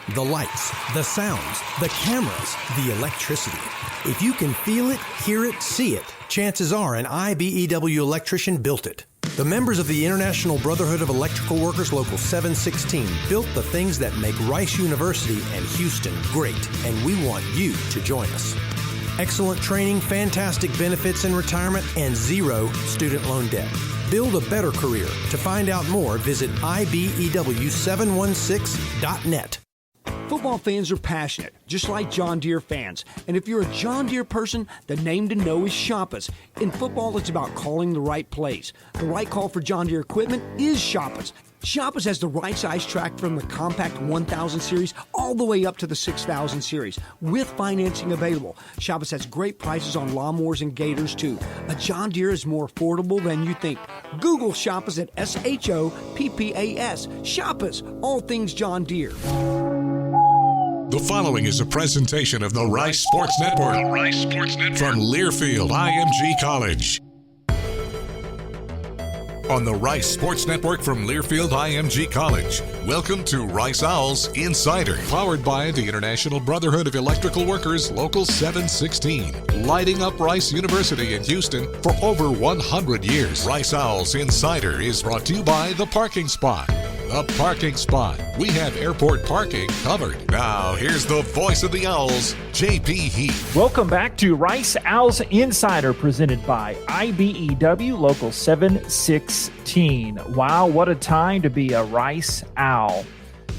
The lights, the sounds, the cameras, the electricity. If you can feel it, hear it, see it, chances are an IBEW electrician built it. The members of the International Brotherhood of Electrical Workers Local 716 built the things that make Rice University and Houston great, and we want you to join us. Excellent training, fantastic benefits in retirement, and zero student loan debt. Build a better career. To find out more, visit IBEW716.net. Football fans are passionate, just like John Deere fans. And if you're a John Deere person, the name to know is Shoppas. In football, it's about calling the right plays. The right call for John Deere equipment is Shoppas. Shoppas has the right size track from the compact 1000 series all the way up to the 6000 series with financing available. Shoppas has great prices on lawnmowers and gators too. A John Deere is more affordable than you think. Google Shoppas at SHOPPAS. Shoppas, all things John Deere. The following is a presentation of the Rice Sports Network. The Rice Sports Network. From Learfield IMG College. On the Rice Sports Network from Learfield IMG College. Welcome to Rice Owls Insider, powered by the International Brotherhood of Electrical Workers Local 716, lighting up Rice University in Houston for over 100 years. Rice Owls Insider is brought to you by The Parking Spot. The Parking Spot. We have airport parking covered. Now, here's the voice of the Owls, J.P. Heath. Welcome back to Rice Owls Insider, presented by IBEW Local 716. Wow, what a time to be a Rice Owl.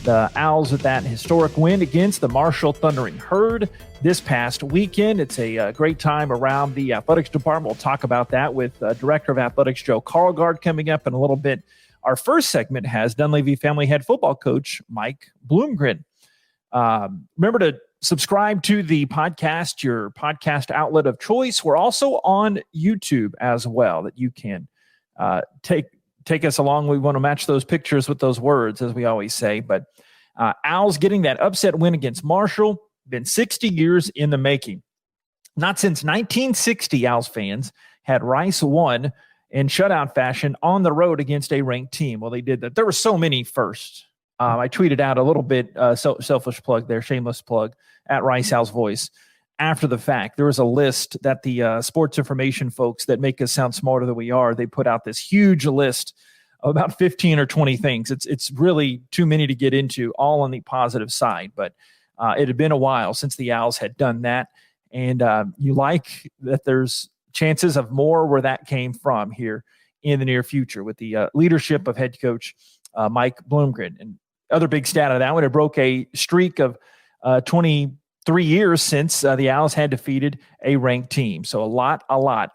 The Owls with that historic win against the Marshall Thundering Herd this past weekend. It's a great time around the athletics department. We'll talk about that with Director of Athletics Joe Carlgard coming up in a little bit. Our first segment has Dunleavy family head football coach Mike Bloomgren. Remember to subscribe to the podcast, your podcast outlet of choice. We're also on YouTube as well, that you can take us along. We want to match those pictures with those words, as we always say. But Owls getting that upset win against Marshall, been 60 years in the making. Not since 1960, Owls fans had Rice won in shutout fashion on the road against a ranked team. Well, they did that. There were so many firsts. I tweeted out a little bit, selfish plug there, shameless plug, at Rice Owls Voice. After the fact, there was a list that the sports information folks that make us sound smarter than we are, they put out this huge list of about 15 or 20 things. It's really too many to get into, all on the positive side. But it had been a while since the Owls had done that. And you like that there's chances of more where that came from here in the near future with the leadership of head coach Mike Bloomgren. And other big stat of that one, it broke a streak of 23 years since the Owls had defeated a ranked team. So a lot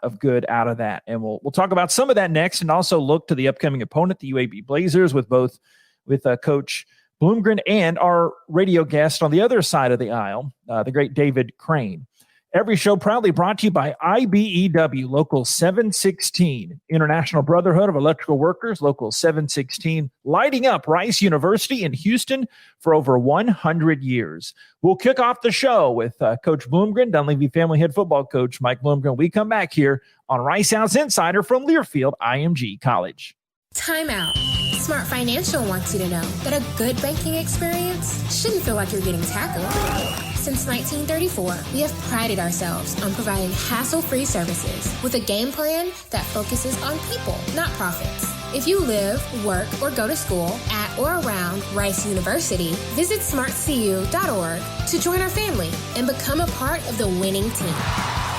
of good out of that. And we'll talk about some of that next, and also look to the upcoming opponent, the UAB Blazers, with Coach Bloomgren and our radio guest on the other side of the aisle, the great David Crane. Every show proudly brought to you by IBEW Local 716, International Brotherhood of Electrical Workers Local 716, lighting up Rice University in Houston for over 100 years. We'll kick off the show with Coach Bloomgren, Dunleavy family head football coach Mike Bloomgren. We come back here on Rice Owls Insider from Learfield IMG College. Time out. Smart Financial wants you to know that a good banking experience shouldn't feel like you're getting tackled. Since 1934, we have prided ourselves on providing hassle-free services with a game plan that focuses on people, not profits. If you live, work, or go to school at or around Rice University, visit smartcu.org to join our family and become a part of the winning team.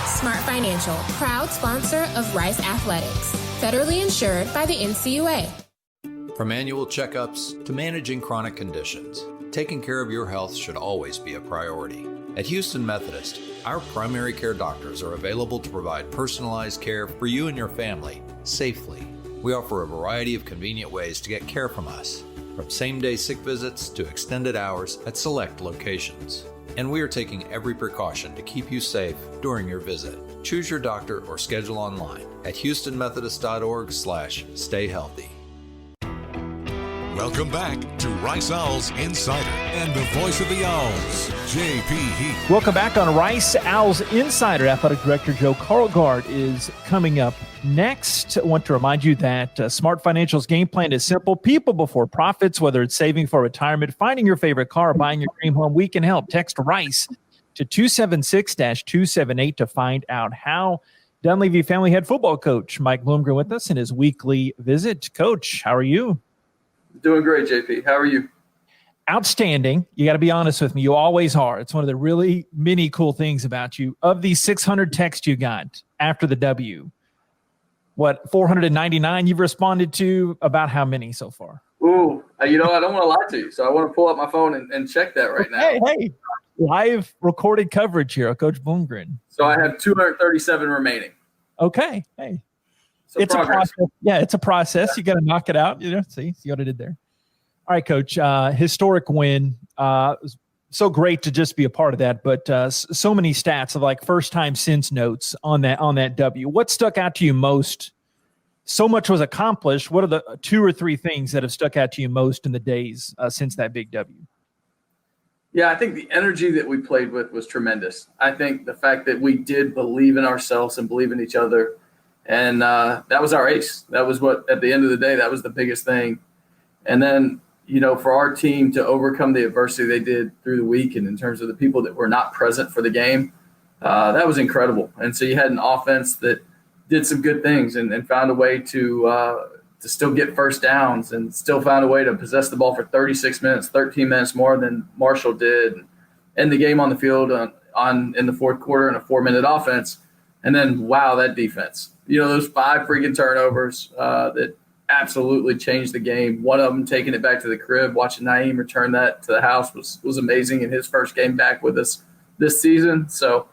Smart Financial, proud sponsor of Rice Athletics, federally insured by the NCUA. From annual checkups to managing chronic conditions, taking care of your health should always be a priority. At Houston Methodist, our primary care doctors are available to provide personalized care for you and your family safely. We offer a variety of convenient ways to get care from us, from same-day sick visits to extended hours at select locations. And we are taking every precaution to keep you safe during your visit. Choose your doctor or schedule online at houstonmethodist.org/stayhealthy. Welcome back to Rice Owls Insider and the voice of the Owls, J.P. Heath. Welcome back on Rice Owls Insider. Athletic Director Joe Carlgard is coming up next. I want to remind you that Smart Financial's game plan is simple. People before profits, whether it's saving for retirement, finding your favorite car, buying your dream home, we can help. Text RICE to 276-278 to find out how. Dunleavy Family Head Football Coach Mike Bloomgren with us in his weekly visit. Coach, how are you? Doing great, JP. How are you? Outstanding. You got to be honest with me. You always are. It's one of the really many cool things about you. Of these 600 texts you got after the W, 499 you've responded to? About how many so far? Ooh, I don't want to lie to you, so I want to pull up my phone and check that right now. Hey, live recorded coverage here, Coach Bloomgren. So I have 237 remaining. Okay. Hey. So it's progress. a process. Yeah, it's a process. You got to knock it out. See what I did there. All right, Coach. Historic win. So great to just be a part of that. But so many stats of like first time since notes on that W. What stuck out to you most? So much was accomplished. What are the 2 or 3 things that have stuck out to you most in the days since that big W? Yeah, I think the energy that we played with was tremendous. I think the fact that we did believe in ourselves and believe in each other. And that was our ace. That was what, at the end of the day, that was the biggest thing. And then, for our team to overcome the adversity they did through the week and in terms of the people that were not present for the game, that was incredible. And so you had an offense that did some good things and found a way to still get first downs and still found a way to possess the ball for 36 minutes, 13 minutes more than Marshall did, and end the game on the field in the fourth quarter in a 4-minute offense. And then, wow, that defense. Those 5 freaking turnovers that absolutely changed the game. One of them taking it back to the crib, watching Naeem return that to the house was amazing in his first game back with us this season. So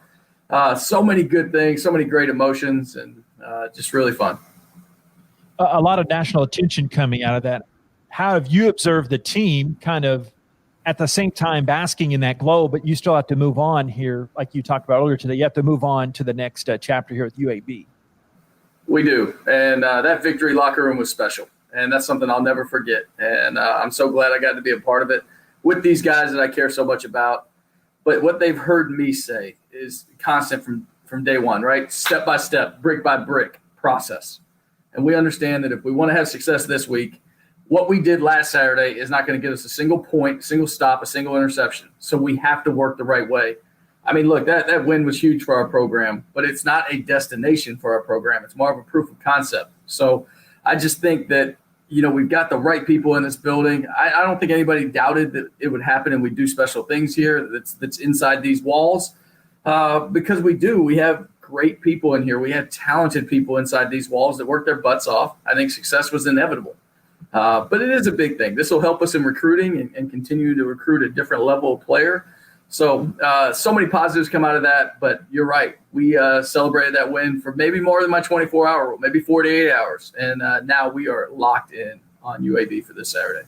many good things, so many great emotions, and just really fun. A lot of national attention coming out of that. How have you observed the team kind of at the same time basking in that glow, but you still have to move on here, like you talked about earlier today. You have to move on to the next chapter here with UAB. We do, and that victory locker room was special, and that's something I'll never forget. And I'm so glad I got to be a part of it with these guys that I care so much about. But what they've heard me say is constant from day one, right? Step by step, brick by brick process. And we understand that if we want to have success this week, what we did last Saturday is not going to give us a single point, a single stop, a single interception. So we have to work the right way. I mean, look, that win was huge for our program, but it's not a destination for our program. It's more of a proof of concept. So I just think that, we've got the right people in this building. I don't think anybody doubted that it would happen and we do special things here that's inside these walls because we do. We have great people in here. We have talented people inside these walls that work their butts off. I think success was inevitable. But it is a big thing. This will help us in recruiting and continue to recruit a different level of player. So many positives come out of that. But you're right. We celebrated that win for maybe more than my 24-hour rule, maybe 48 hours. And now we are locked in on UAB for this Saturday.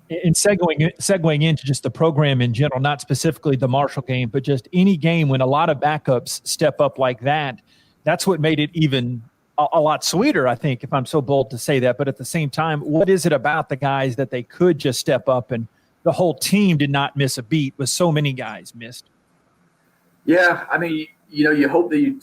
And segueing into just the program in general, not specifically the Marshall game, but just any game when a lot of backups step up like that, that's what made it even a lot sweeter, I think, if I'm so bold to say that. But at the same time, what is it about the guys that they could just step up and the whole team did not miss a beat with so many guys missed? Yeah, I mean, you hope that you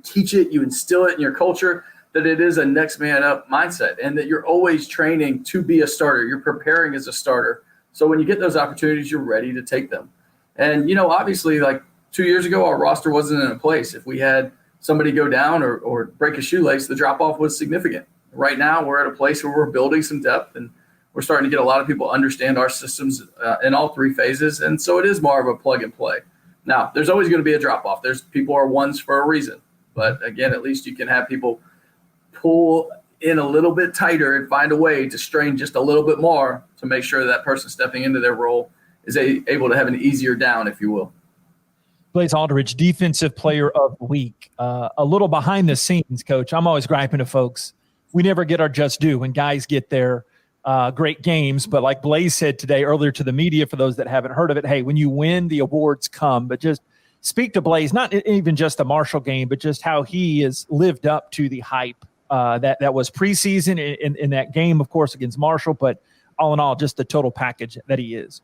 teach it, you instill it in your culture, that it is a next man up mindset and that you're always training to be a starter. You're preparing as a starter. So when you get those opportunities, you're ready to take them. And, obviously, like 2 years ago, our roster wasn't in a place. If we had somebody go down or break a shoelace, the drop-off was significant. Right now, we're at a place where we're building some depth and we're starting to get a lot of people understand our systems in all 3 phases. And so it is more of a plug and play. Now, there's always going to be a drop-off. People are ones for a reason. But, again, at least you can have people pull in a little bit tighter and find a way to strain just a little bit more to make sure that person stepping into their role is able to have an easier down, if you will. Blaze Aldridge, Defensive Player of the Week. A little behind the scenes, Coach. I'm always griping to folks. We never get our just due when guys get their great games. But like Blaze said today earlier to the media, for those that haven't heard of it, hey, when you win, the awards come. But just speak to Blaze, not even just the Marshall game, but just how he has lived up to the hype that was preseason in that game, of course, against Marshall, but all in all, just the total package that he is.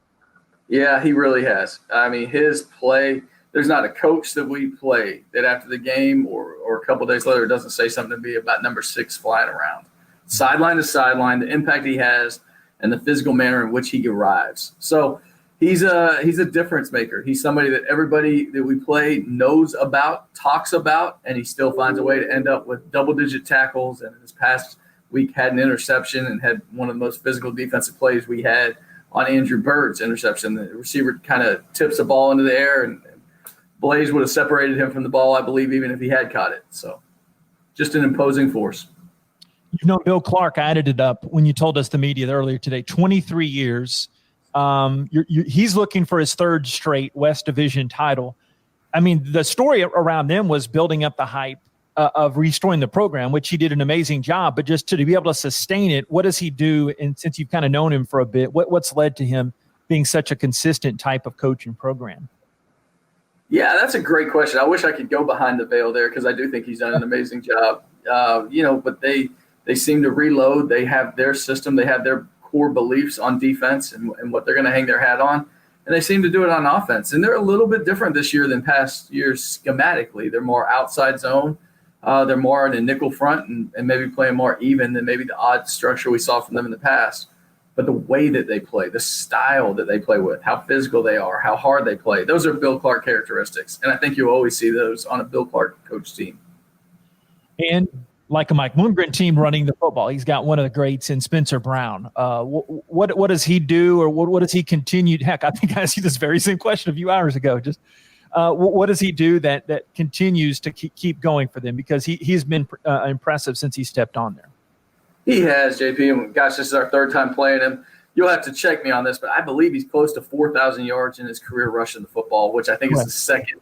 Yeah, he really has. I mean, his play, there's not a coach that we play that after the game or a couple days later doesn't say something to me about number 6 flying around. Sideline to sideline, the impact he has, and the physical manner in which he arrives. So he's a difference maker. He's somebody that everybody that we play knows about, talks about, and he still finds a way to end up with double-digit tackles. And this past week had an interception and had one of the most physical defensive plays we had on Andrew Bird's interception. The receiver kind of tips the ball into the air, and Blaze would have separated him from the ball, I believe, even if he had caught it. So just an imposing force. You know, Bill Clark, I added it up when you told us the media earlier today, 23 years. He's looking for his 3rd straight West Division title. I mean, the story around them was building up the hype of restoring the program, which he did an amazing job. But just to be able to sustain it, what does he do? And since you've kind of known him for a bit, what's led to him being such a consistent type of coach and program? Yeah, that's a great question. I wish I could go behind the veil there because I do think he's done an amazing job. But they seem to reload. They have their system. They have their core beliefs on defense and what they're going to hang their hat on. And they seem to do it on offense. And they're a little bit different this year than past years schematically. They're more outside zone. They're more in a nickel front and maybe playing more even than maybe the odd structure we saw from them in the past. But the way that they play, the style that they play with, how physical they are, how hard they play, those are Bill Clark characteristics. And I think you'll always see those on a Bill Clark coach team. And like a Mike Bloomgren team running the football, he's got one of the greats in Spencer Brown. What does he do, or what does he continue? Heck, I think I asked you this very same question a few hours ago. Just what does he do that continues to keep going for them? Because he's been impressive since he stepped on there. He has, JP, and gosh, this is our 3rd time playing him. You'll have to check me on this, but I believe he's close to 4,000 yards in his career rushing the football, which I think is the second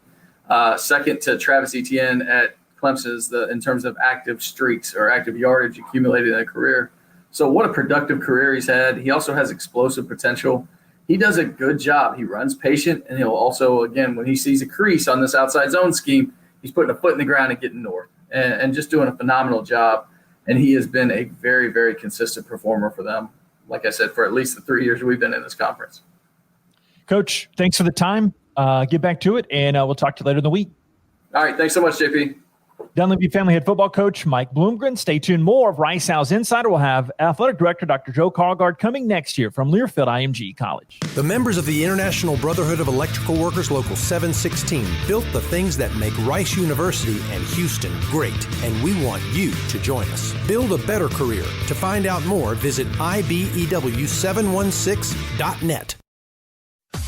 to Travis Etienne at Clemson in terms of active streaks or active yardage accumulated in a career. So what a productive career he's had. He also has explosive potential. He does a good job. He runs patient, and he'll also, again, when he sees a crease on this outside zone scheme, he's putting a foot in the ground and getting north and just doing a phenomenal job. And he has been a very, very consistent performer for them, like I said, for at least the 3 years we've been in this conference. Coach, thanks for the time. Get back to it, and we'll talk to you later in the week. All right. Thanks so much, JP. Dunleavy Family Head Football Coach Mike Bloomgren. Stay tuned. More of Rice Owls Insider. We'll have Athletic Director Dr. Joe Carlgard coming next year from Learfield IMG College. The members of the International Brotherhood of Electrical Workers Local 716 built the things that make Rice University and Houston great, and we want you to join us. Build a better career. To find out more, visit IBEW716.net.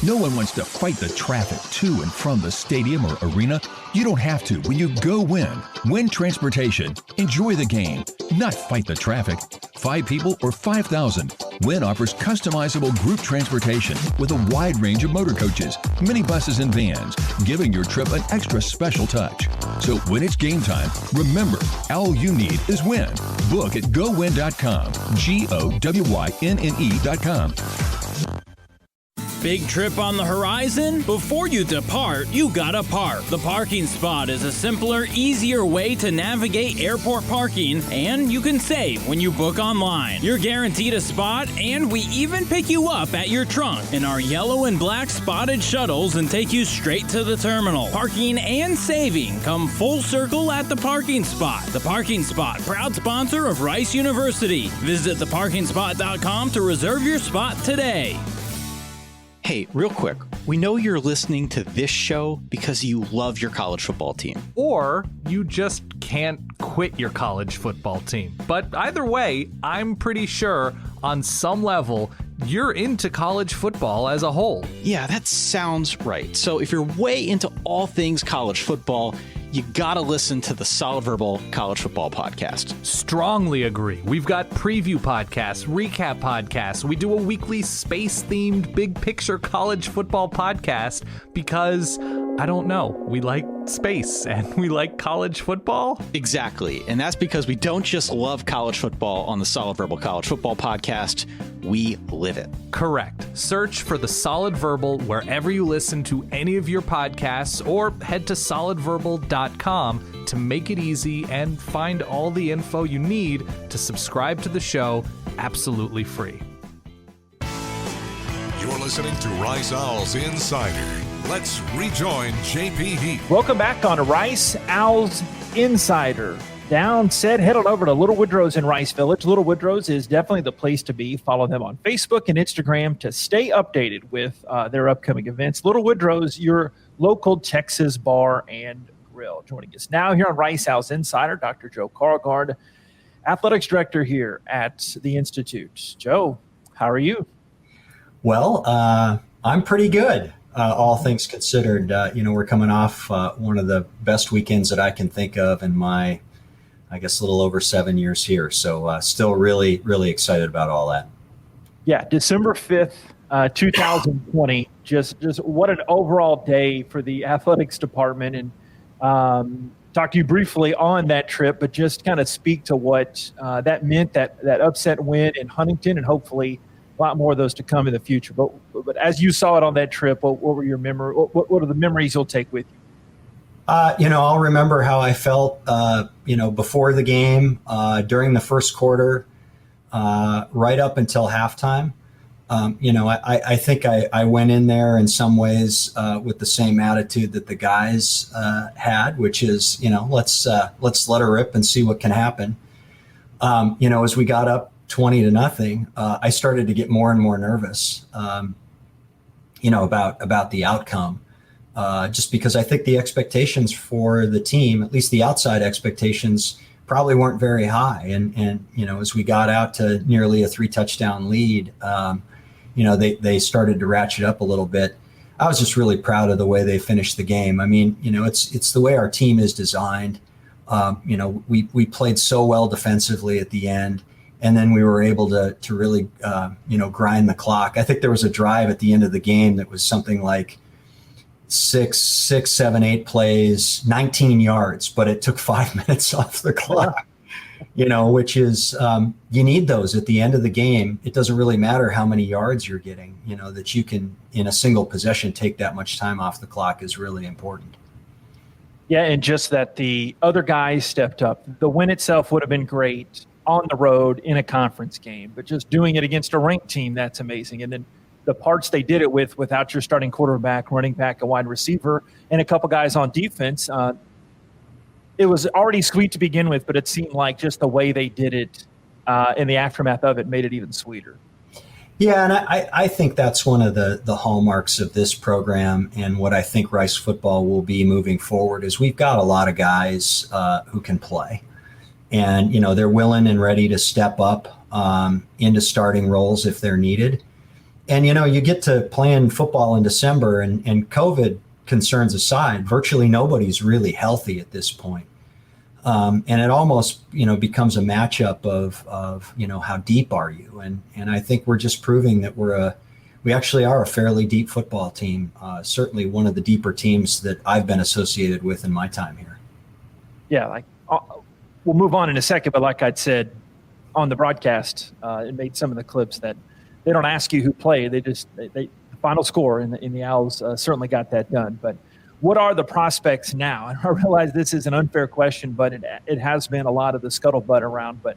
No one wants to fight the traffic to and from the stadium or arena. You don't have to when you go Win. Win Transportation. Enjoy the game, not fight the traffic. 5 people or 5,000. Win offers customizable group transportation with a wide range of motor coaches, minibuses, and vans, giving your trip an extra special touch. So when it's game time, remember, all you need is Win. Book at GoWin.com. GOWYNNE.com. Big trip on the horizon? Before you depart, you gotta park. The Parking Spot is a simpler, easier way to navigate airport parking, and you can save when you book online. You're guaranteed a spot, and we even pick you up at your trunk in our yellow and black spotted shuttles and take you straight to the terminal. Parking and saving come full circle at the Parking Spot. The Parking Spot, proud sponsor of Rice University. Visit theparkingspot.com to reserve your spot today. Hey, real quick, we know you're listening to this show because you love your college football team. Or you just can't quit your college football team. But either way, I'm pretty sure on some level, you're into college football as a whole. Yeah, that sounds right. So if you're way into all things college football, you gotta listen to the Solid Verbal College Football Podcast. Strongly agree. We've got preview podcasts, recap podcasts. We do a weekly space-themed big picture college football podcast because, I don't know, we like space and we like college football. Exactly. And that's because we don't just love college football on the Solid Verbal College Football Podcast. We live it. Correct. Search for the Solid Verbal wherever you listen to any of your podcasts, or head to solidverbal.com to make it easy and find all the info you need to subscribe to the show absolutely free. listening to Rice Owls Insider. Let's rejoin JP Heath. Welcome back on Rice Owls Insider. Down, said, head on over to Little Woodrow's in Rice Village. Little Woodrow's is definitely the place to be. Follow them on Facebook and Instagram to stay updated with their upcoming events. Little Woodrow's, your local Texas bar and grill. Joining us now here on Rice Owls Insider, Dr. Joe Carlgard, athletics director here at the Institute. Joe, how are you? Well, I'm pretty good. All things considered, we're coming off one of the best weekends that I can think of in my, I guess, a little over 7 years here. So still really, really excited about all that. Yeah, December 5th, 2020, just what an overall day for the athletics department. And talk to you briefly on that trip, but just kind of speak to what that meant, that upset win in Huntington, and hopefully a lot more of those to come in the future. But as you saw it on that trip, what were your memory? What are the memories you'll take with you? I'll remember how I felt, before the game, during the first quarter, right up until halftime. I think I went in there in some ways with the same attitude that the guys had, which is, let's let her rip and see what can happen. As we got up 20-0, I started to get more and more nervous, about the outcome, just because I think the expectations for the team, at least the outside expectations, probably weren't very high. And as we got out to nearly a 3-touchdown lead, they started to ratchet up a little bit. I was just really proud of the way they finished the game. I mean, it's the way our team is designed. We played so well defensively at the end. And then we were able to really, grind the clock. I think there was a drive at the end of the game that was something like 6, 7, 8 plays, 19 yards, but it took 5 minutes off the clock, which is, you need those at the end of the game. It doesn't really matter how many yards you're getting, that you can, in a single possession, take that much time off the clock is really important. Yeah, and just that the other guys stepped up. The win itself would have been great on the road in a conference game, but just doing it against a ranked team, that's amazing. And then the parts they did it with, without your starting quarterback, running back, a wide receiver, and a couple guys on defense, it was already sweet to begin with, but it seemed like just the way they did it in the aftermath of it made it even sweeter. Yeah, and I think that's one of the hallmarks of this program, and what I think Rice football will be moving forward is we've got a lot of guys who can play. And, they're willing and ready to step up into starting roles if they're needed. And, you get to playing football in December, and COVID concerns aside, virtually nobody's really healthy at this point. And it almost, becomes a matchup of how deep are you? And I think we're just proving that we actually are a fairly deep football team, certainly one of the deeper teams that I've been associated with in my time here. Yeah, we'll move on in a second, but like I'd said on the broadcast, it made some of the clips that they don't ask you who played. They the final score in the Owls certainly got that done. But what are the prospects now? And I realize this is an unfair question, but it has been a lot of the scuttlebutt around. But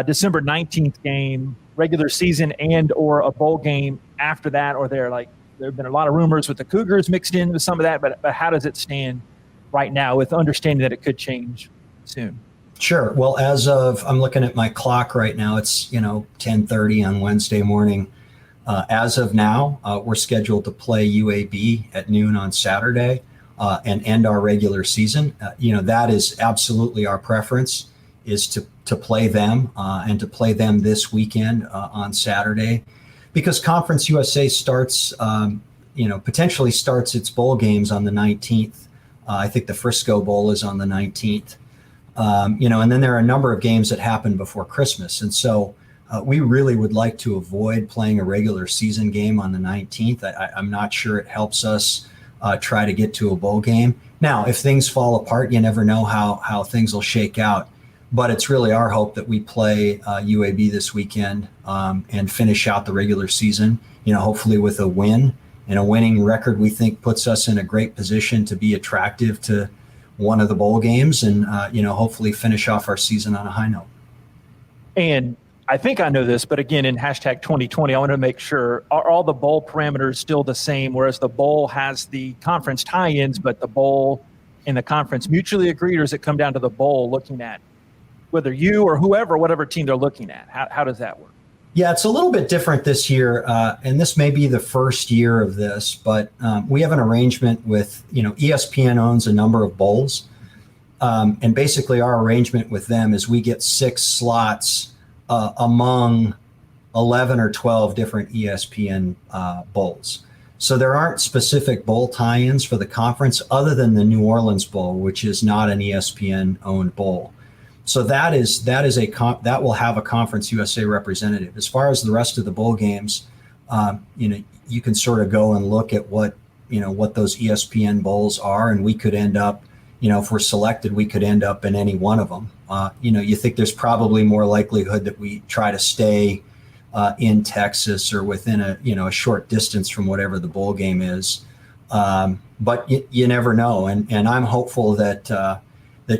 December 19th game, regular season and or a bowl game after that, or there have been a lot of rumors with the Cougars mixed in with some of that. But how does it stand right now with understanding that it could change soon? Sure. Well, I'm looking at my clock right now. It's, 10:30 on Wednesday morning. As of now, we're scheduled to play UAB at noon on Saturday and end our regular season. That is absolutely our preference, is to play them and to play them this weekend on Saturday, because Conference USA starts, potentially starts its bowl games on the 19th. I think the Frisco Bowl is on the 19th. And then there are a number of games that happen before Christmas. And so we really would like to avoid playing a regular season game on the 19th. I'm not sure it helps us try to get to a bowl game. Now, if things fall apart, you never know how things will shake out. But it's really our hope that we play UAB this weekend and finish out the regular season, hopefully with a win. And a winning record, we think, puts us in a great position to be attractive to one of the bowl games and, hopefully finish off our season on a high note. And I think I know this, but again, in hashtag 2020, I want to make sure, are all the bowl parameters still the same, whereas the bowl has the conference tie-ins, but the bowl and the conference mutually agreed, or does it come down to the bowl looking at whether you or whoever, whatever team they're looking at? How does that work? Yeah, it's a little bit different this year, and this may be the first year of this, but we have an arrangement with, ESPN owns a number of bowls, and basically our arrangement with them is we get 6 slots among 11 or 12 different ESPN bowls. So there aren't specific bowl tie-ins for the conference other than the New Orleans Bowl, which is not an ESPN-owned bowl. So that will have a Conference USA representative. As far as the rest of the bowl games, you can sort of go and look at what those ESPN bowls are, and we could end up, if we're selected, we could end up in any one of them. You think there's probably more likelihood that we try to stay in Texas or within a short distance from whatever the bowl game is. But you never know. And I'm hopeful that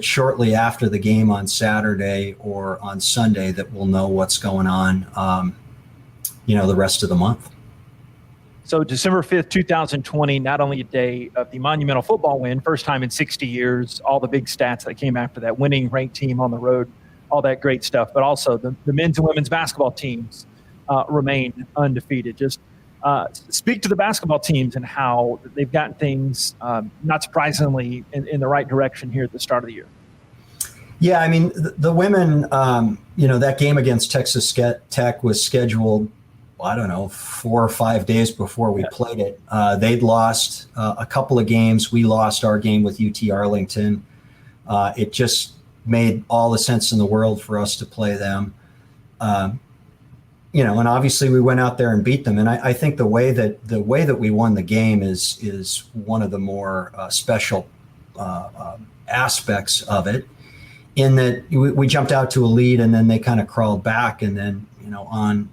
shortly after the game on Saturday or on Sunday that we'll know what's going on, the rest of the month. So December 5th, 2020, not only a day of the monumental football win, first time in 60 years, all the big stats that came after that, winning ranked team on the road, all that great stuff, but also the men's and women's basketball teams remain undefeated. Just speak to the basketball teams and how they've gotten things, not surprisingly, in the right direction here at the start of the year. Yeah, I mean, the women, that game against Texas Tech was scheduled, 4 or 5 days before we played it. They'd lost a couple of games. We lost our game with UT Arlington. It just made all the sense in the world for us to play them. And obviously we went out there and beat them. And I think the way that we won the game is one of the more special aspects of it, in that we jumped out to a lead and then they kind of crawled back, and then on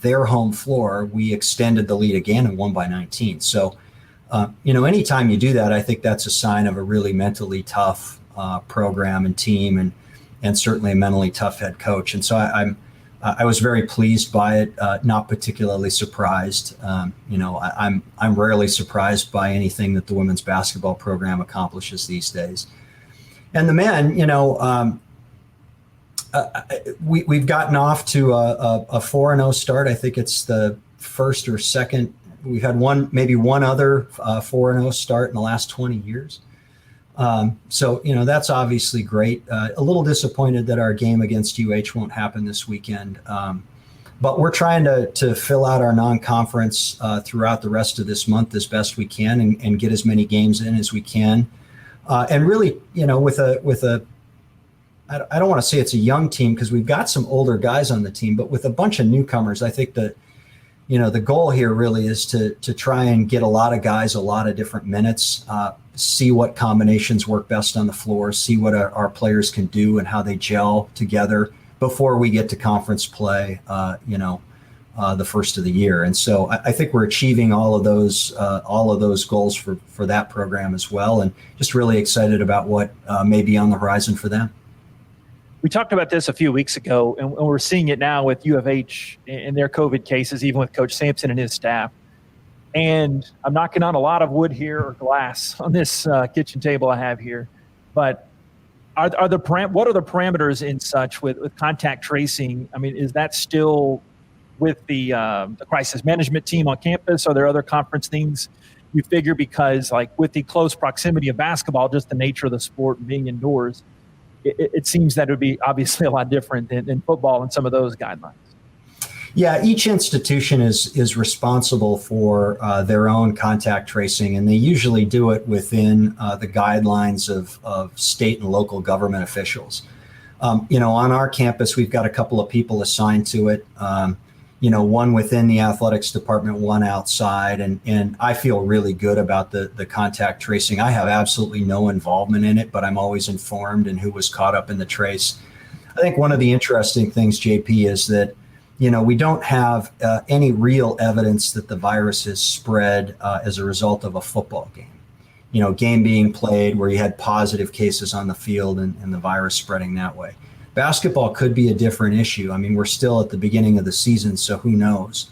their home floor we extended the lead again and won by 19. So anytime you do that, I think that's a sign of a really mentally tough program and team, and certainly a mentally tough head coach. And so I was very pleased by it, not particularly surprised. I'm rarely surprised by anything that the women's basketball program accomplishes these days. And the men, we've gotten off to a 4-0 start. I think it's the first or second. We've had maybe one other 4-0 start in the last 20 years. So that's obviously great. A little disappointed that our game against UH won't happen this weekend. But we're trying to fill out our non-conference throughout the rest of this month as best we can, and get as many games in as we can. And really, with a I don't want to say it's a young team, because we've got some older guys on the team, but with a bunch of newcomers, I think that, the goal here really is to try and get a lot of guys a lot of different minutes, see what combinations work best on the floor, see what our players can do and how they gel together before we get to conference play, the first of the year. And so I think we're achieving all of those goals for that program as well, and just really excited about what may be on the horizon for them. We talked about this a few weeks ago, and we're seeing it now with U of H in their COVID cases, even with Coach Sampson and his staff. And I'm knocking on a lot of wood here, or glass, on this kitchen table I have here. But what are the parameters in such with contact tracing? I mean, is that still with the crisis management team on campus? Are there other conference things you figure? Because like with the close proximity of basketball, just the nature of the sport and being indoors, it seems that it would be obviously a lot different than football and some of those guidelines. Yeah, each institution is responsible for their own contact tracing, and they usually do it within the guidelines of state and local government officials. On our campus, we've got a couple of people assigned to it. One within the athletics department, one outside, and I feel really good about the contact tracing. I have absolutely no involvement in it, but I'm always informed in who was caught up in the trace. I think one of the interesting things, JP, is that we don't have any real evidence that the virus has spread as a result of a football game. Game being played where you had positive cases on the field and the virus spreading that way. Basketball could be a different issue. I mean, we're still at the beginning of the season, so who knows?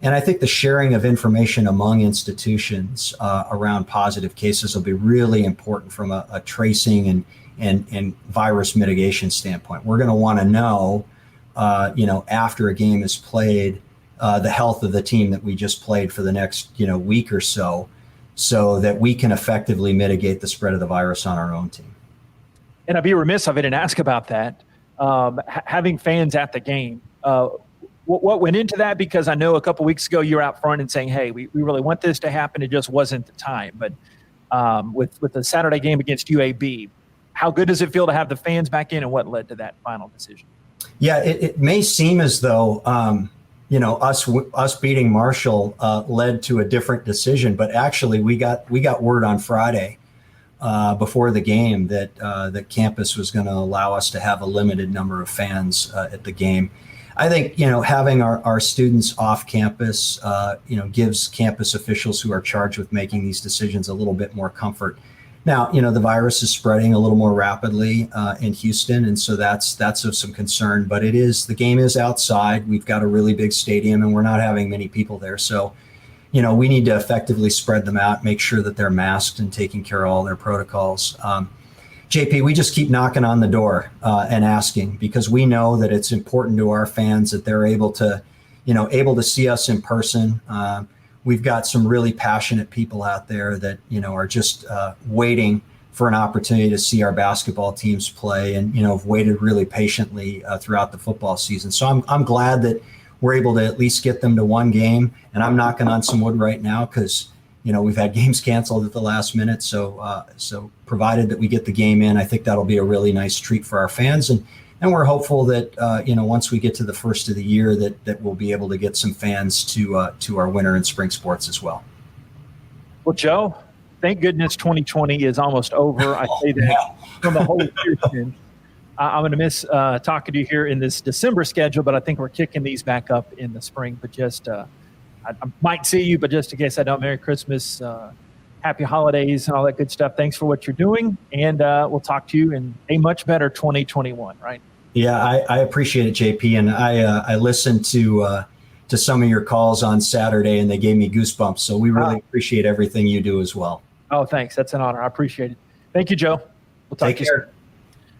And I think the sharing of information among institutions around positive cases will be really important from a tracing and virus mitigation standpoint. We're going to want to know, after a game is played, the health of the team that we just played for the next, week or so that we can effectively mitigate the spread of the virus on our own team. And I'd be remiss if I didn't ask about that. Having fans at the game, what went into that? Because I know a couple weeks ago you were out front and saying, hey, we really want this to happen. It just wasn't the time. But with the Saturday game against UAB, how good does it feel to have the fans back in, and what led to that final decision? Yeah, it may seem as though, us beating Marshall led to a different decision, but actually we got word on Friday before the game that that campus was going to allow us to have a limited number of fans at the game. I think, having our students off campus, gives campus officials who are charged with making these decisions a little bit more comfort. Now, the virus is spreading a little more rapidly in Houston, and so that's of some concern. But the game is outside. We've got a really big stadium, and we're not having many people there. So, we need to effectively spread them out, make sure that they're masked and taking care of all their protocols. JP, we just keep knocking on the door and asking, because we know that it's important to our fans that they're able to see us in person. We've got some really passionate people out there that, are just waiting for an opportunity to see our basketball teams play, and, have waited really patiently throughout the football season. So I'm glad that we're able to at least get them to one game. And I'm knocking on some wood right now because, we've had games canceled at the last minute. So provided that we get the game in, I think that'll be a really nice treat for our fans. And we're hopeful that, once we get to the first of the year, that we'll be able to get some fans to our winter and spring sports as well. Well, Joe, thank goodness 2020 is almost over. I say that from the whole year. I'm going to miss talking to you here in this December schedule, but I think we're kicking these back up in the spring. But just I might see you, but just in case I don't, Merry Christmas, Happy Holidays, and all that good stuff. Thanks for what you're doing, and we'll talk to you in a much better 2021, right? Yeah, I appreciate it, JP, and I listened to some of your calls on Saturday, and they gave me goosebumps. So we really appreciate everything you do as well. Oh, thanks. That's an honor. I appreciate it. Thank you, Joe. We'll talk to you soon.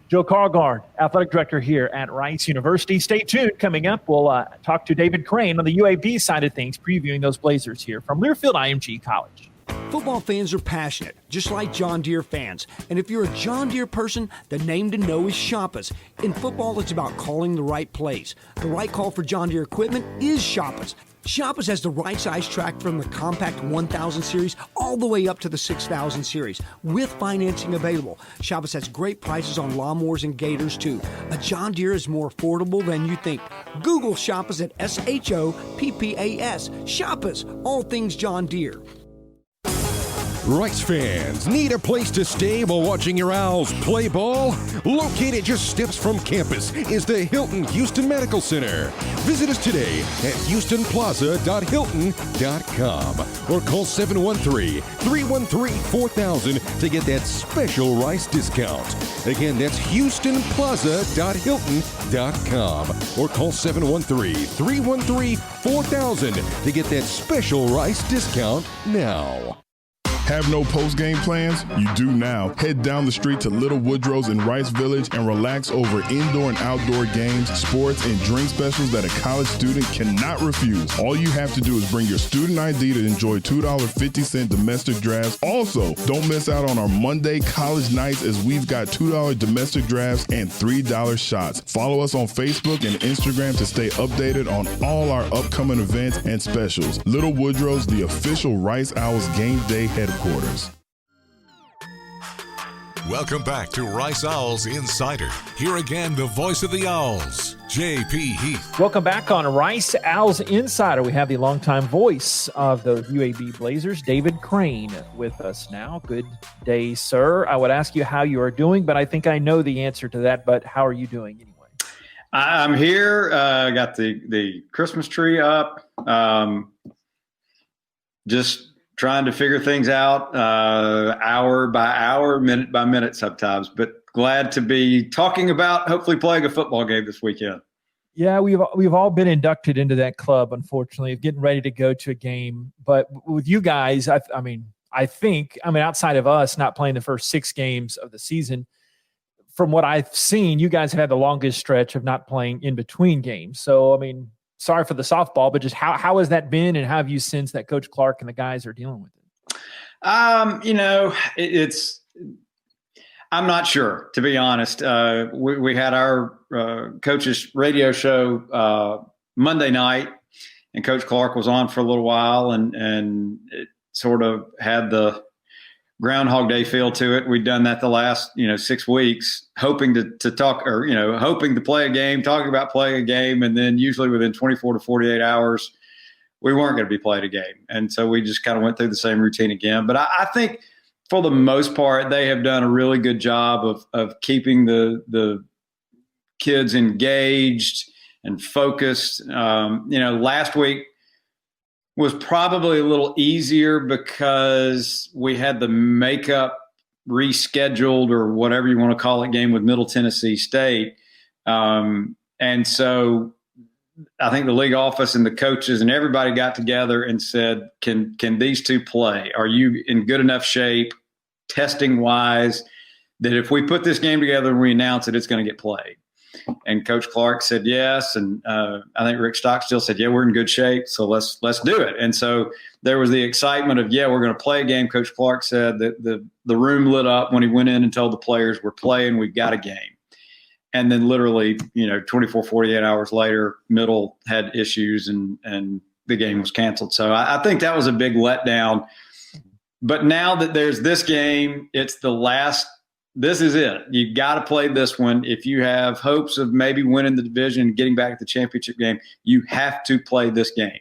Joe Carlgard, athletic director here at Rice University. Stay tuned. Coming up, we'll talk to David Crane on the UAB side of things, previewing those Blazers here from Learfield IMG College. Football fans are passionate, just like John Deere fans. And if you're a John Deere person, the name to know is Shoppas. In football, it's about calling the right plays. The right call for John Deere equipment is Shoppas. Shoppas has the right size track from the compact 1000 series all the way up to the 6000 series with financing available. Shoppas has great prices on lawnmowers and gators too. A John Deere is more affordable than you think. Google Shoppas at SHOPPAS. Shoppas, all things John Deere. Rice fans, need a place to stay while watching your Owls play ball? Located just steps from campus is the Hilton Houston Medical Center. Visit us today at houstonplaza.hilton.com or call 713-313-4000 to get that special Rice discount. Again, that's houstonplaza.hilton.com or call 713-313-4000 to get that special Rice discount now. Have no post-game plans? You do now. Head down the street to Little Woodrow's in Rice Village and relax over indoor and outdoor games, sports, and drink specials that a college student cannot refuse. All you have to do is bring your student ID to enjoy $2.50 domestic drafts. Also, don't miss out on our Monday college nights as we've got $2 domestic drafts and $3 shots. Follow us on Facebook and Instagram to stay updated on all our upcoming events and specials. Little Woodrow's, the official Rice Owls game day headquarters. Welcome back to Rice Owls Insider. Here again, the voice of the Owls, JP Heath. Welcome back on Rice Owls Insider. We have the longtime voice of the UAB Blazers, David Crane, with us now. Good day, sir. I would ask you how you are doing, but I think I know the answer to that. But how are you doing anyway? I'm here. Got the Christmas tree up. Just trying to figure things out hour by hour, minute by minute sometimes. But glad to be talking about hopefully playing a football game this weekend. Yeah, we've all been inducted into that club, unfortunately, of getting ready to go to a game. But with you guys, I think outside of us not playing the first 6 games of the season, from what I've seen, you guys have had the longest stretch of not playing in between games. So, sorry for the softball, but just how has that been, and how have you sensed that Coach Clark and the guys are dealing with it? It's I'm not sure, to be honest. We had our coach's radio show Monday night, and Coach Clark was on for a little while, and it sort of had the Groundhog Day feel to it. We'd done that the last 6 weeks, hoping to talk, or hoping to play a game, talking about playing a game, and then usually within 24 to 48 hours, we weren't going to be playing a game, and so we just kind of went through the same routine again. But I think, for the most part, they have done a really good job of keeping the kids engaged and focused. Last week was probably a little easier because we had the makeup rescheduled, or whatever you want to call it, game with Middle Tennessee State. And so I think the league office and the coaches and everybody got together and said, can these two play? Are you in good enough shape, testing wise, that if we put this game together and we announce it, it's going to get played? And Coach Clark said yes. And I think Rick Stockstill said, yeah, we're in good shape, so let's do it. And so there was the excitement of, yeah, we're going to play a game. Coach Clark said that the room lit up when he went in and told the players, we're playing, we've got a game. And then literally, 24, 48 hours later, Middle had issues and the game was canceled. So I think that was a big letdown. But now that there's this game, it's the last. This is it. You've got to play this one. If you have hopes of maybe winning the division, getting back at the championship game, you have to play this game.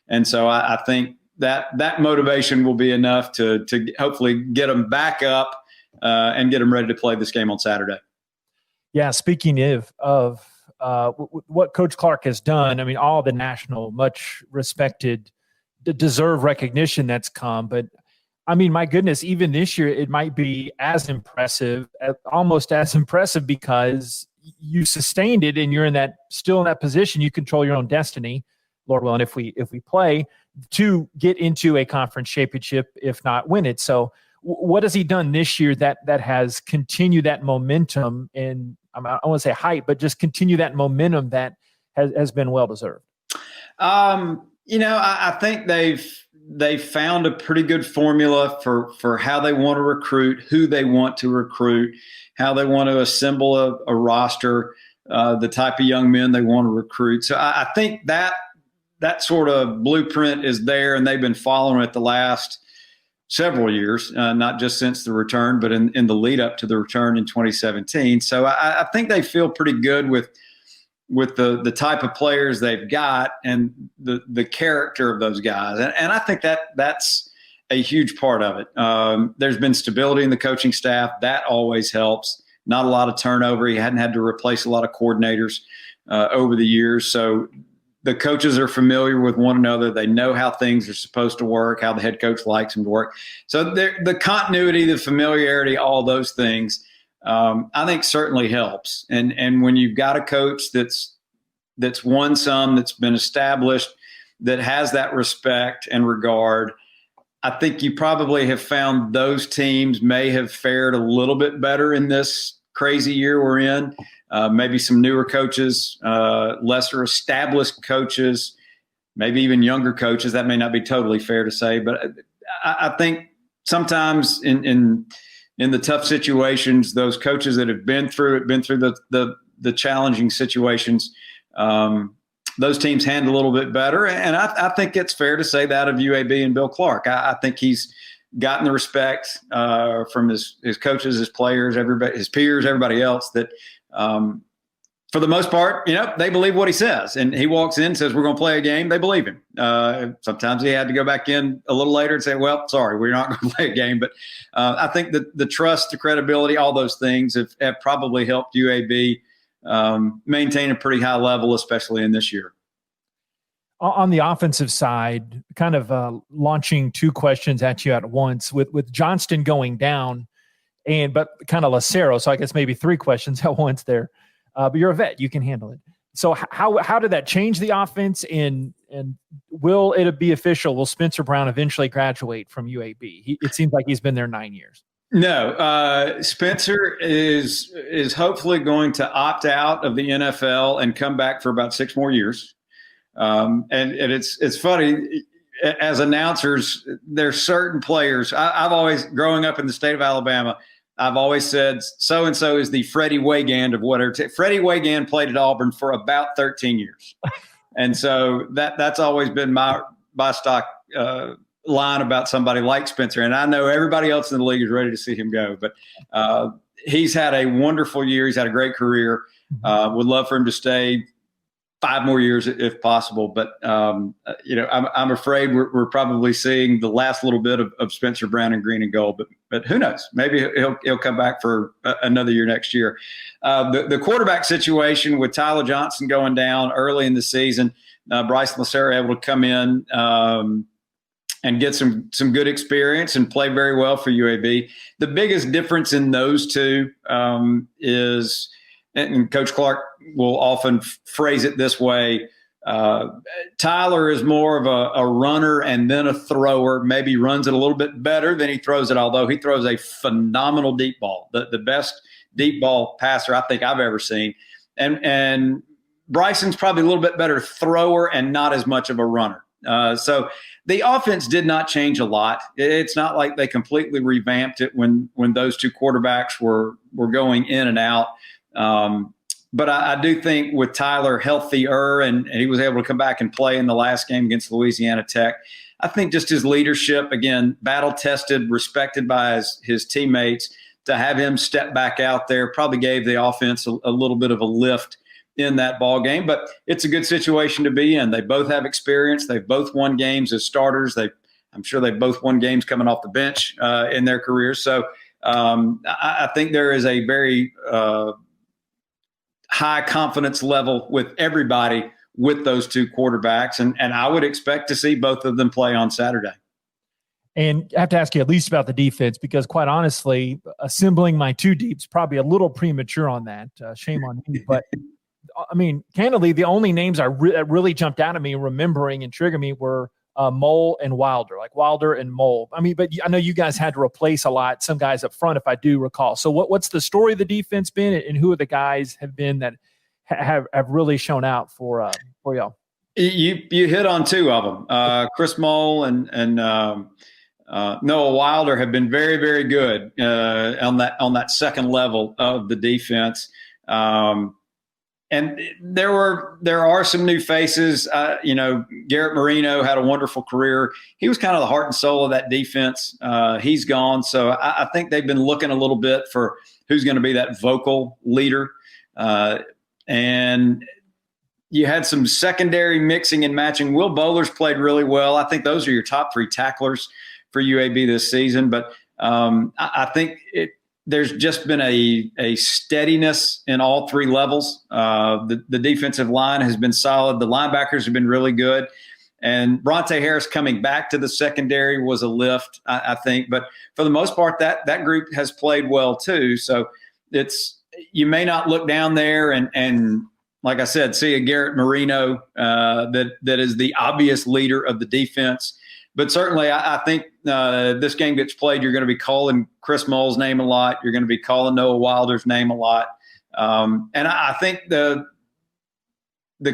And so I think that motivation will be enough to hopefully get them back up and get them ready to play this game on Saturday. Yeah, speaking of what Coach Clark has done, all the national, much respected, deserved recognition that's come. But, my goodness, even this year it might be as impressive, almost as impressive, because you sustained it and you're still in that position. You control your own destiny, Lord willing, if we play, to get into a conference championship, if not win it. So what has he done this year that has continued that momentum, and I don't want to say hype, but just continue that momentum that has been well-deserved? I think they've found a pretty good formula for how they want to recruit, who they want to recruit, how they want to assemble a roster, the type of young men they want to recruit. So I think that sort of blueprint is there, and they've been following it the last several years, not just since the return, but in the lead up to the return in 2017. So I think they feel pretty good with the type of players they've got and the character of those guys. And I think that's a huge part of it. There's been stability in the coaching staff. That always helps. Not a lot of turnover. He hadn't had to replace a lot of coordinators over the years. So the coaches are familiar with one another. They know how things are supposed to work, how the head coach likes them to work. So the continuity, the familiarity, all those things, I think certainly helps. And when you've got a coach that's won some, that's been established, that has that respect and regard, I think you probably have found those teams may have fared a little bit better in this crazy year we're in. Maybe some newer coaches, lesser established coaches, maybe even younger coaches. That may not be totally fair to say, but I think sometimes in the tough situations, those coaches that have been through the challenging situations, those teams handle a little bit better. And I think it's fair to say that of UAB and Bill Clark. I think he's gotten the respect from his coaches, his players, everybody, his peers, everybody else, that for the most part, they believe what he says. And he walks in and says, we're going to play a game. They believe him. Sometimes he had to go back in a little later and say, well, sorry, we're not going to play a game. But I think that the trust, the credibility, all those things have probably helped UAB maintain a pretty high level, especially in this year. On the offensive side, kind of launching two questions at you at once, with Johnston going down, but kind of Lacero. So I guess maybe 3 questions at once there. But you're a vet, you can handle it. So how did that change the offense? And will it be official? Will Spencer Brown eventually graduate from UAB? It seems like he's been there 9 years. No, Spencer is hopefully going to opt out of the NFL and come back for about 6 more years. And it's funny, as announcers, there's certain players. I've always, growing up in the state of Alabama, I've always said so-and-so is the Freddie Waygan of whatever. Freddie Waygan played at Auburn for about 13 years. And so that's always been my stock line about somebody like Spencer. And I know everybody else in the league is ready to see him go. But he's had a wonderful year. He's had a great career. Would love for him to stay 5 more years if possible. But, I'm afraid we're probably seeing the last little bit of Spencer Brown in green and gold. But who knows? Maybe he'll come back for another year next year. The quarterback situation with Tyler Johnson going down early in the season, Bryce Lacero able to come in and get some good experience and play very well for UAB. The biggest difference in those two is – and Coach Clark will often phrase it this way, Tyler is more of a runner and then a thrower, maybe runs it a little bit better than he throws it, although he throws a phenomenal deep ball, the best deep ball passer I think I've ever seen. And Bryson's probably a little bit better thrower and not as much of a runner. So the offense did not change a lot. It's not like they completely revamped it when those two quarterbacks were going in and out. But I do think with Tyler healthier and he was able to come back and play in the last game against Louisiana Tech, I think just his leadership, again, battle-tested, respected by his teammates, to have him step back out there probably gave the offense a little bit of a lift in that ball game. But it's a good situation to be in. They both have experience. They've both won games as starters. I'm sure they've both won games coming off the bench in their careers. So I think there is a very high confidence level with everybody with those two quarterbacks. And I would expect to see both of them play on Saturday. And I have to ask you at least about the defense, because quite honestly, assembling my 2 deeps probably a little premature on that. Shame on me. But I mean, candidly, the only names that really jumped out at me, remembering and triggered me, were Mole and Wilder, like Wilder and Mole. I mean, but I know you guys had to replace some guys up front, if I do recall. So what's the story of the defense been, and who are the guys have been that have really shown out for y'all? You hit on 2 of them. Chris Mole and Noah Wilder have been very, very good on that second level of the defense. And there are some new faces. Garrett Marino had a wonderful career. He was kind of the heart and soul of that defense. He's gone. So I think they've been looking a little bit for who's going to be that vocal leader. And you had some secondary mixing and matching. Will Bowler's played really well. I think those are your top 3 tacklers for UAB this season. But I think there's just been a steadiness in all 3 levels. The defensive line has been solid. The linebackers have been really good. And Bronte Harris coming back to the secondary was a lift, I think. But for the most part, that group has played well too. So you may not look down there and like I said, see a Garrett Marino that is the obvious leader of the defense. But certainly, I think this game gets played. You're going to be calling Chris Mole's name a lot. You're going to be calling Noah Wilder's name a lot. And I think the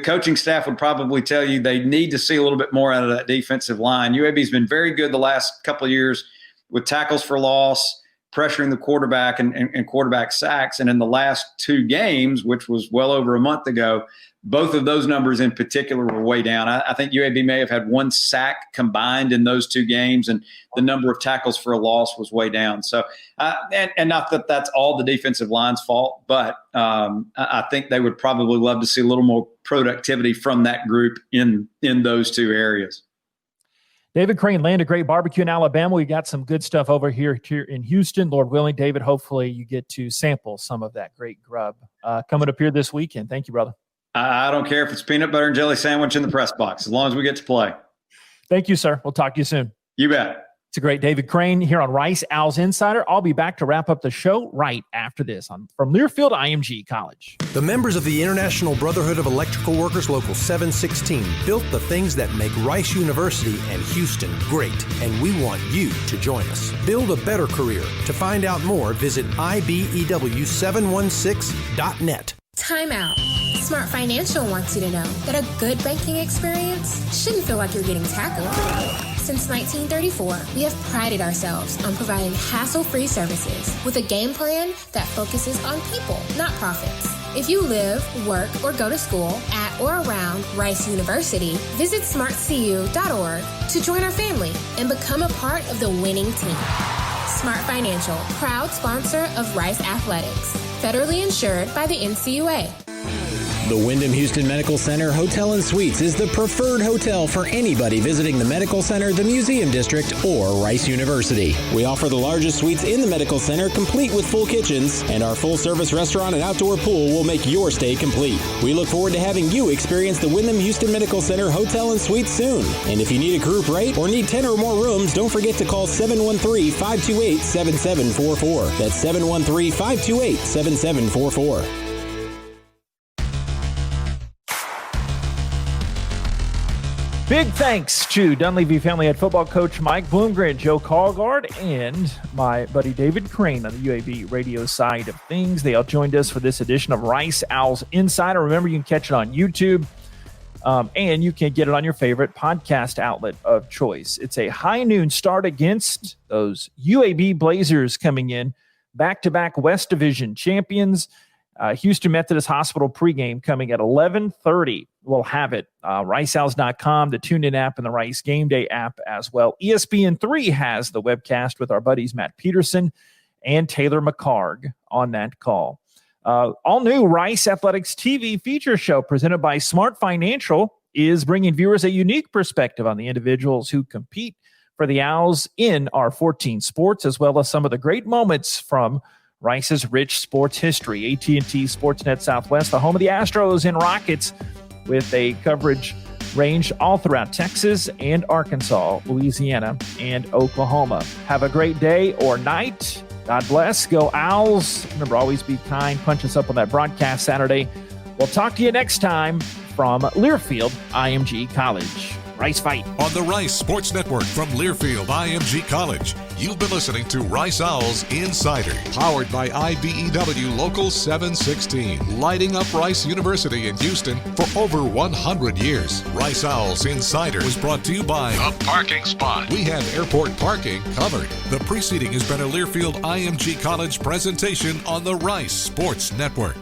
coaching staff would probably tell you they need to see a little bit more out of that defensive line. UAB's been very good the last couple of years with tackles for loss, pressuring the quarterback and quarterback sacks. And in the last 2 games, which was well over a month ago, both of those numbers in particular were way down. I think UAB may have had 1 sack combined in those 2 games, and the number of tackles for a loss was way down. So, and not that that's all the defensive line's fault, but I think they would probably love to see a little more productivity from that group in those 2 areas. David Crane, Land of Great Barbecue in Alabama. We got some good stuff over here in Houston. Lord willing, David, hopefully you get to sample some of that great grub coming up here this weekend. Thank you, brother. I don't care if it's peanut butter and jelly sandwich in the press box, as long as we get to play. Thank you, sir. We'll talk to you soon. You bet. It's a great David Crane here on Rice Owls Insider. I'll be back to wrap up the show right after this from Learfield IMG College. The members of the International Brotherhood of Electrical Workers Local 716 built the things that make Rice University and Houston great, and we want you to join us. Build a better career. To find out more, visit IBEW716.net. Time out. Smart Financial wants you to know that a good banking experience shouldn't feel like you're getting tackled. Since 1934, we have prided ourselves on providing hassle-free services with a game plan that focuses on people, not profits. If you live, work, or go to school at or around Rice University, visit smartcu.org to join our family and become a part of the winning team. Smart Financial, proud sponsor of Rice Athletics, federally insured by the NCUA. The Wyndham Houston Medical Center Hotel and Suites is the preferred hotel for anybody visiting the Medical Center, the Museum District, or Rice University. We offer the largest suites in the Medical Center, complete with full kitchens, and our full-service restaurant and outdoor pool will make your stay complete. We look forward to having you experience the Wyndham Houston Medical Center Hotel and Suites soon. And if you need a group rate or need 10 or more rooms, don't forget to call 713-528-7744. That's 713-528-7744. Big thanks to Dunleavy Family Head football coach Mike Bloomgren, Joe Colgard, and my buddy David Crane on the UAB radio side of things. They all joined us for this edition of Rice Owls Insider. Remember, you can catch it on YouTube, and you can get it on your favorite podcast outlet of choice. It's a high noon start against those UAB Blazers coming in, back-to-back West Division champions. Houston Methodist Hospital pregame coming at 11:30. We'll have it. RiceOwls.com, the TuneIn app, and the Rice Game Day app as well. ESPN3 has the webcast with our buddies Matt Peterson and Taylor McCarg on that call. All new Rice Athletics TV feature show presented by Smart Financial is bringing viewers a unique perspective on the individuals who compete for the Owls in our 14 sports, as well as some of the great moments from Rice's rich sports history. AT&T Sportsnet Southwest, the home of the Astros and Rockets, with a coverage range all throughout Texas and Arkansas, Louisiana, and Oklahoma. Have a great day or night. God bless. Go Owls. Remember, always be kind. Punch us up on that broadcast Saturday. We'll talk to you next time from Learfield IMG College. Rice Fight. On the Rice Sports Network from Learfield IMG College, you've been listening to Rice Owls Insider, powered by IBEW Local 716, lighting up Rice University in Houston for over 100 years. Rice Owls Insider was brought to you by The Parking Spot. We have airport parking covered. The preceding has been a Learfield IMG College presentation on the Rice Sports Network.